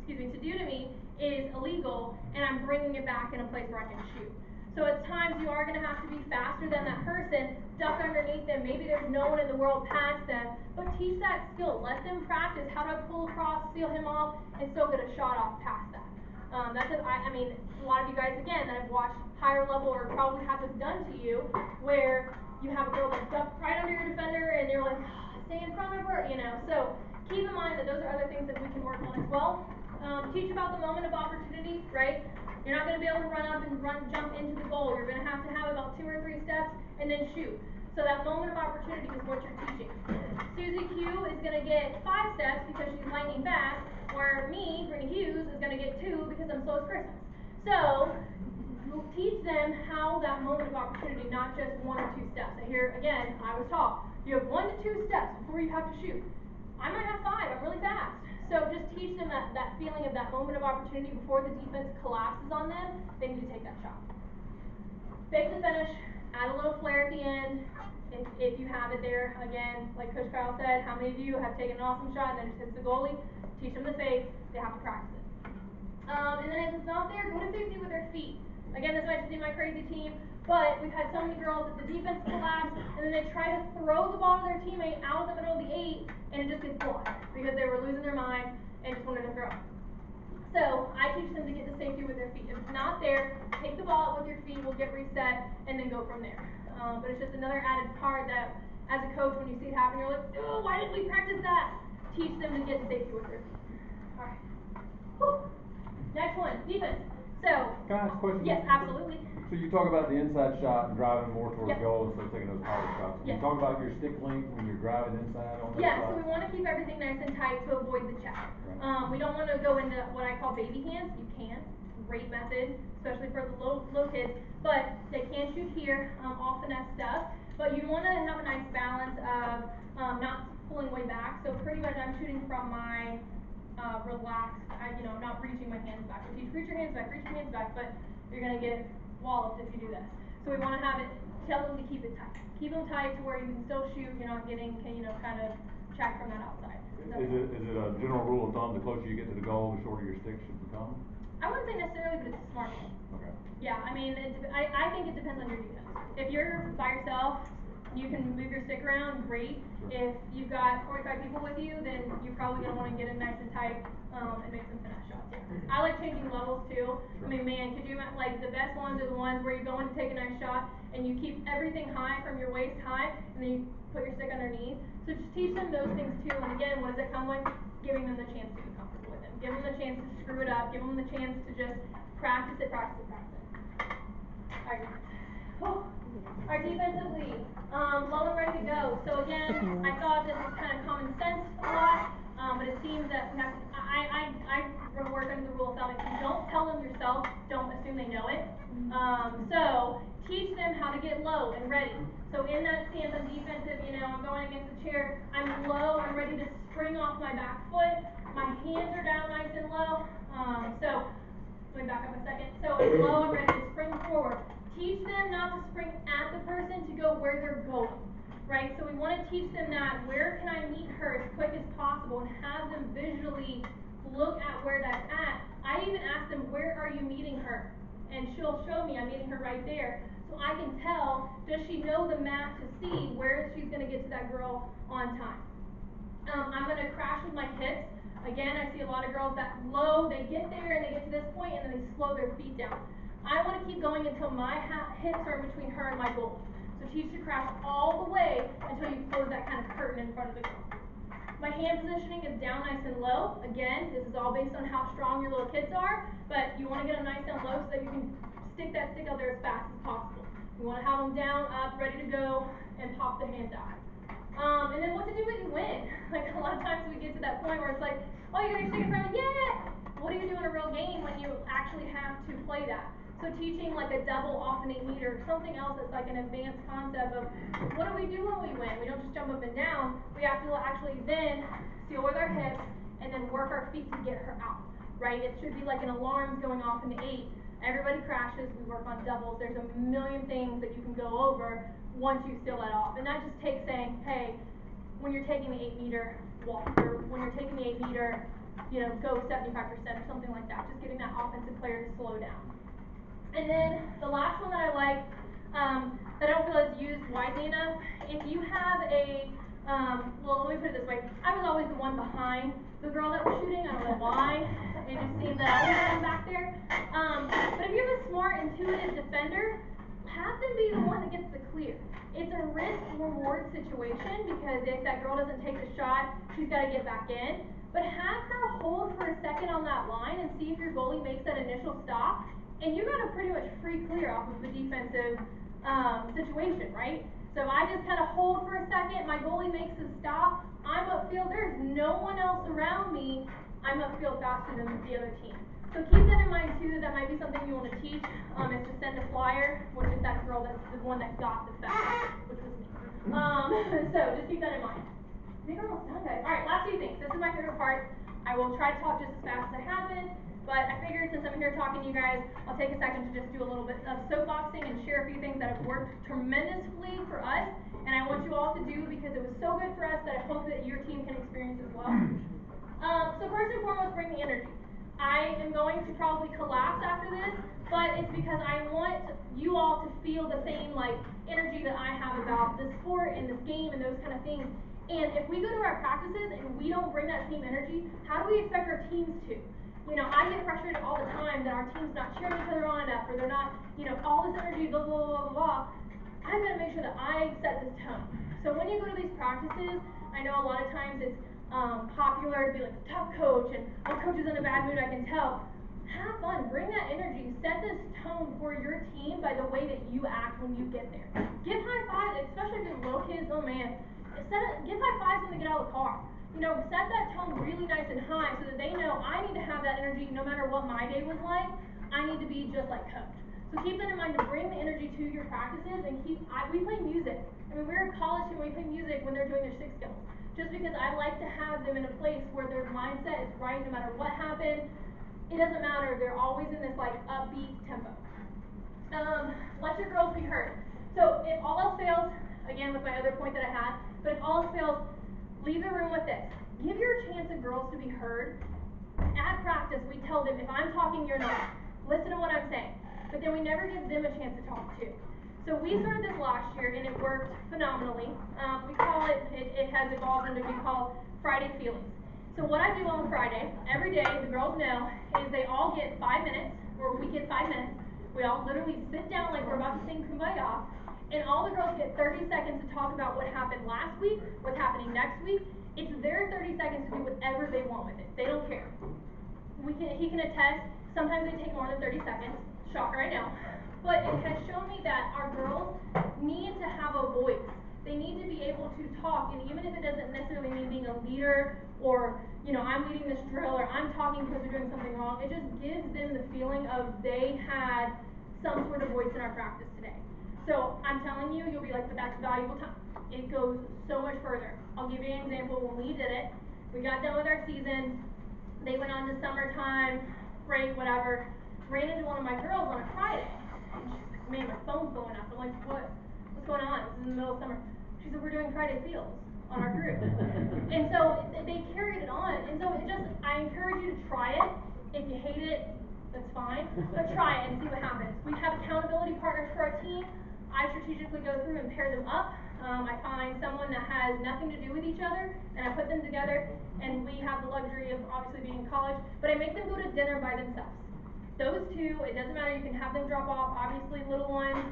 to do to me is illegal, and I'm bringing it back in a place where I can shoot. So at times you are going to have to be faster than that person, duck underneath them, maybe there's no one in the world past them, but teach that skill, let them practice, how do I pull across, seal him off, and still get a shot off past that. A lot of you guys, again, that have watched higher level or probably have this done to you, where you have a girl that's ducked right under your defender, and you're like, stay in front of her, so keep in mind that those are other things that we can work on as well. Teach about the moment of opportunity, right? You're not going to be able to run up and jump into the goal. You're going to have about 2 or 3 steps and then shoot. So that moment of opportunity is what you're teaching. Susie Q is going to get 5 steps because she's lightning fast, where me, Brittney Hughes, is going to get 2 because I'm slow as Christmas. So teach them how that moment of opportunity, not just 1 or 2 steps. And here, again, I was taught, you have 1 to 2 steps before you have to shoot. I might have 5, I'm really fast. So just teach them that feeling of that moment of opportunity before the defense collapses on them, they need to take that shot. Fake the finish, add a little flair at the end, if you have it there. Again, like Coach Kyle said, how many of you have taken an awesome shot and then just hits the goalie? Teach them the fake, they have to practice it. And then if it's not there, go to safety with their feet. Again, this might just be my crazy team, but we've had so many girls that the defense collapsed, and then they try to throw the ball to their teammate out of the middle of the 8, and it just gets blocked because they were losing their mind and just wanted to throw. So I teach them to get to safety with their feet. If it's not there, take the ball out with your feet, we'll get reset, and then go from there. But it's just another added part that, as a coach, when you see it happen, you're like, oh, why didn't we practice that? Teach them to get to safety with their feet. All right. Whew. Next one, defense. So, can I ask a question? Yes, absolutely. So you talk about the inside shot and driving more towards Yep. goal instead of taking those harder shots. Can Yes. you talk about your stick length when you're driving inside on those Yeah, shots? so we want to keep everything nice and tight to avoid the check. Right. We don't want to go into what I call baby hands. You can. Great method, especially for the low kids. But they can shoot here, all finesse stuff. But you want to have a nice balance of not pulling way back. So pretty much I'm shooting from my relaxed, I'm not reaching my hands back. So reach your hands back, but you're going to get walloped if you do this. So we want to have it, tell them to keep it tight. Keep them tight to where you can still shoot, you're not getting, kind of checked from that outside. Is it a general rule of thumb, the closer you get to the goal, the shorter your stick should become? I wouldn't say necessarily, but it's a smart one. Okay. Yeah, I think it depends on your defense. If you're by yourself, You can move your stick around, great. If you've got 45 people with you, then you're probably gonna wanna get it nice and tight, and make some finesse shots here. I like changing levels too. I mean, man, could you imagine, like, the best ones are the ones where you go in to take a nice shot, and you keep everything high from your waist high, and then you put your stick underneath. So just teach them those things too, and again, what does it come with? Giving them the chance to be comfortable with it. Give them the chance to screw it up, give them the chance to just practice it. Alright. Our defensive lead, low and ready to go. So again, I thought this was kind of common sense a lot, but it seems that we have to, I work under the rule of thumb. If you don't tell them yourself, don't assume they know it. So teach them how to get low and ready. So in that stance, I'm defensive, I'm going against the chair, I'm low, I'm ready to spring off my back foot, my hands are down nice and low, so let me back up a second. So I'm low, I'm ready to spring forward. Teach them not to spring at the person, to go where they're going, right? So we want to teach them that, where can I meet her as quick as possible, and have them visually look at where that's at. I even ask them, where are you meeting her? And she'll show me I'm meeting her right there. So I can tell, does she know the map to see where she's going to get to that girl on time? I'm going to crash with my hips. Again, I see a lot of girls that low, they get there and they get to this point and then they slow their feet down. I want to keep going until my hips are in between her and my goal. So teach to crash all the way until you close that kind of curtain in front of the girl. My hand positioning is down nice and low. Again, this is all based on how strong your little kids are, but you want to get them nice and low so that you can stick that stick out there as fast as possible. You want to have them down, up, ready to go, and pop the hands out. And then what to do when you win. Like, a lot of times we get to that point where it's like, oh, you're going to stick in front of me, yeah! What do you do in a real game when you actually have to play that? So teaching like a double off an 8 meter, something else that's like an advanced concept of, what do we do when we win? We don't just jump up and down. We have to actually then seal with our hips and then work our feet to get her out, right? It should be like an alarm going off in the 8. Everybody crashes, we work on doubles. There's a million things that you can go over once you seal that off. And that just takes saying, hey, when you're taking the 8 meter, walk, or when you're taking the 8 meter, go 75% or something like that. Just getting that offensive player to slow down. And then the last one that I like, that I don't feel is used widely enough, if you have a, well, let me put it this way. I was always the one behind the girl that was shooting. I don't know why. It just seemed that I was the one back there. But if you have a smart, intuitive defender, have them be the one that gets the clear. It's a risk-reward situation, because if that girl doesn't take the shot, she's got to get back in. But have her hold for a second on that line and see if your goalie makes that initial stop. And you got a pretty much free clear off of the defensive situation, right? So I just kind of hold for a second, my goalie makes a stop, I'm upfield, there's no one else around me, I'm upfield faster than the other team. So keep that in mind too, that might be something you want to teach, is to send a flyer, which is that girl that's the one that got the foul, which was me. So just keep that in mind. I think we're almost done, guys. Alright, last few things. This is my favorite part. I will try to talk just as fast as I have been. But I figured since I'm here talking to you guys, I'll take a second to just do a little bit of soapboxing and share a few things that have worked tremendously for us, and I want you all to do because it was so good for us that I hope that your team can experience as well. So first and foremost, bring the energy. I am going to probably collapse after this, but it's because I want you all to feel the same energy that I have about the sport and this game and those kind of things. And if we go to our practices and we don't bring that same energy, how do we expect our teams to? I get frustrated all the time that our team's not cheering each other on enough, or they're not, all this energy, blah, blah, blah, blah, blah. I've got to make sure that I set this tone. So when you go to these practices, I know a lot of times it's popular to be like the tough coach, and coach is in a bad mood, I can tell. Have fun, bring that energy, set this tone for your team by the way that you act when you get there. Give high fives, especially if you're little kids, oh man. Give high fives when they get out of the car. Set that tone really nice and high so that they know I need to have that energy no matter what my day was like. I need to be just like coach. So keep that in mind, to bring the energy to your practices, and we play music. I mean, we're in college and we play music when they're doing their 6 skills. Just because I like to have them in a place where their mindset is right no matter what happened. It doesn't matter, they're always in this upbeat tempo. Let your girls be heard. So if all else fails, again with my other point that I had, but if all else fails, leave the room with this. Give your chance of girls to be heard. At practice, we tell them, if I'm talking, you're not. Listen to what I'm saying. But then we never give them a chance to talk too. So we started this last year and it worked phenomenally. We call it has evolved into we call Friday Feelings. So what I do on Friday, every day, the girls know, is they all get 5 minutes, or we get 5 minutes. We all literally sit down like we're about to sing Kumbaya off, and all the girls get 30 seconds to talk about what happened last week, what's happening next week. It's their 30 seconds to do whatever they want with it. They don't care. He can attest, sometimes they take more than 30 seconds. Shocker, I know. But it has shown me that our girls need to have a voice. They need to be able to talk, and even if it doesn't necessarily mean being a leader or, I'm leading this drill or I'm talking because they're doing something wrong, it just gives them the feeling of they had some sort of voice in our practice today. So I'm telling you, you'll be like, but that's valuable time. It goes so much further. I'll give you an example. When we did it, we got done with our season, they went on to summertime, break, whatever, ran into one of my girls on a Friday, and she's like, man, my phone's blowing up. I'm like, what's going on? It was in the middle of summer. She said, we're doing Friday Feels on our group. And so they carried it on, and so I encourage you to try it. If you hate it, that's fine, but try it and see what happens. We have accountability partners for our team. I strategically go through and pair them up. I find someone that has nothing to do with each other, and I put them together, and we have the luxury of obviously being in college, but I make them go to dinner by themselves. Those two, it doesn't matter, you can have them drop off, obviously little ones,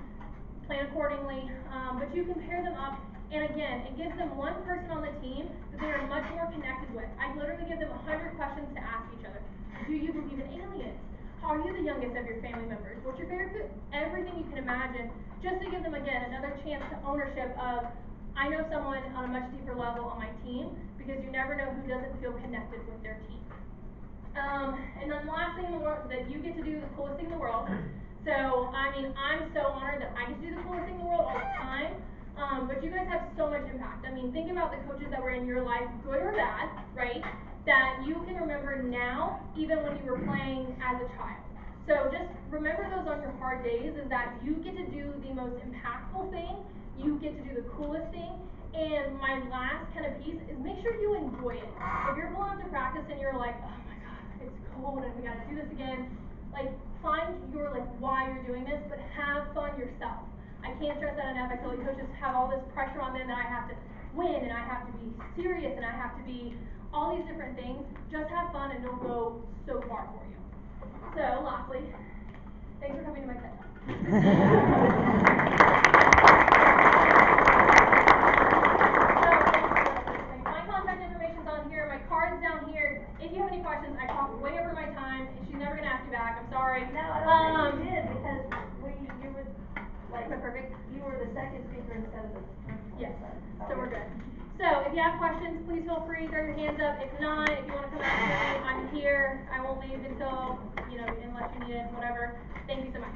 plan accordingly, but you can pair them up, and again, it gives them one person on the team that they are much more connected with. I literally give them 100 questions to ask each other. Do you believe in aliens? Are you the youngest of your family members? What's your favorite food? Everything you can imagine, just to give them, again, another chance to ownership of, I know someone on a much deeper level on my team, because you never know who doesn't feel connected with their team. And then the last thing in the world, that you get to do the coolest thing in the world. So, I'm so honored that I get to do the coolest thing in the world all the time. But you guys have so much impact. Think about the coaches that were in your life, good or bad, right? That you can remember now, even when you were playing as a child. So just remember those on your hard days, is that you get to do the most impactful thing, you get to do the coolest thing, and my last kind of piece is make sure you enjoy it. If you're going out to practice and you're like, oh my god, it's cold and we gotta do this again, find your why you're doing this, but have fun yourself. I can't stress that enough. I feel like coaches have all this pressure on them that I have to win and I have to be serious and I have to be all these different things. Just have fun and it'll go so far for you. So, lastly, thanks for coming to my TED Talk. My contact information's on here, my card's down here. If you have any questions, I talked way over my time. She's never gonna ask you back. I'm sorry. No, I don't think you did, because you were am I perfect? You were the second speaker instead of the first one. Yes. So we're good. So if you have questions, please feel free, throw your hands up. If not, if you want to come out to me, I'm here. I won't leave until, unless you need it, whatever. Thank you so much.